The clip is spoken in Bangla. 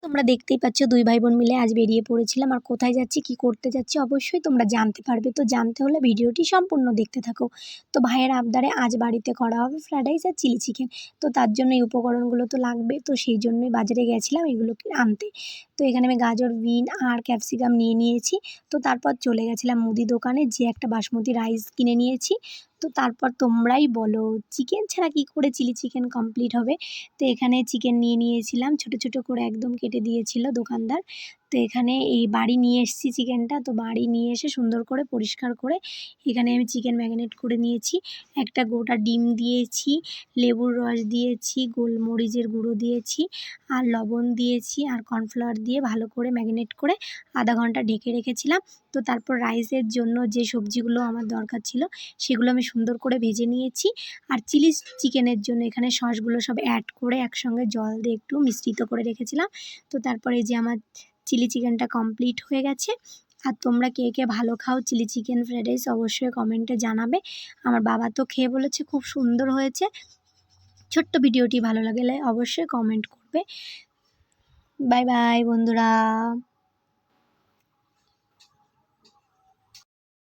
তোমরা দেখতেই পাচ্ছ দুই ভাই বোন মিলে আজ বেরিয়ে পড়েছিলাম। আর কোথায় যাচ্ছি কী করতে যাচ্ছি অবশ্যই তোমরা জানতে পারবে। তো জানতে হলে ভিডিওটি সম্পূর্ণ দেখতে থাকো। তো ভাইয়ের আবদারে আজ বাড়িতে করা হবে ফ্রাইড রাইস আর চিলি চিকেন। তো তার জন্য এই উপকরণগুলো তো লাগবে, তো সেই জন্যই বাজারে গেছিলাম এগুলোকে আনতে। তো এখানে আমি গাজর, বিন আর ক্যাপসিকাম নিয়ে নিয়েছি। তো তারপর চলে গেছিলাম মুদি দোকানে, যে একটা বাসমতি রাইস কিনে নিয়েছি। তো তারপর তোমরাই বলো চিকেন ছাড়া কী করে চিলি চিকেন কমপ্লিট হবে। তো এখানে চিকেন নিয়ে নিয়েছিলাম, ছোটো ছোটো করে একদম কেটে দিয়েছিল দোকানদার। তো এখানে এই বাড়ি নিয়ে এসেছি চিকেনটা। তো বাড়ি নিয়ে এসে সুন্দর করে পরিষ্কার করে এখানে আমি চিকেন ম্যারিনেট করে নিয়েছি। একটা গোটা ডিম দিয়েছি, লেবুর রস দিয়েছি, গোলমরিচের গুঁড়ো দিয়েছি আর লবণ দিয়েছি আর কর্নফ্লাওয়ার দিয়ে ভালো করে ম্যারিনেট করে আধা ঘন্টা ঢেকে রেখেছিলাম। তো তারপর রাইসের জন্য যে সবজিগুলো আমার দরকার ছিল সেগুলো আমি সুন্দর করে ভেজে নিয়েছি। আর চিলি চিকেনের জন্য এখানে সসগুলো সব অ্যাড করে একসঙ্গে জল দিয়ে একটু মিশ্রিত করে রেখেছিলাম। তো তারপরে এই যে আমার চিলি চিকেনটা কমপ্লিট হয়ে গেছে। আর তোমরা কে কে ভালো খাও চিলি চিকেন ফ্রাইড রাইস অবশ্যই কমেন্টে জানাবে। আমার বাবা তো খেয়ে বলেছে খুব সুন্দর হয়েছে। ছোট্ট ভিডিওটি ভালো লাগলে অবশ্যই কমেন্ট করবে। বাই বাই বন্ধুরা।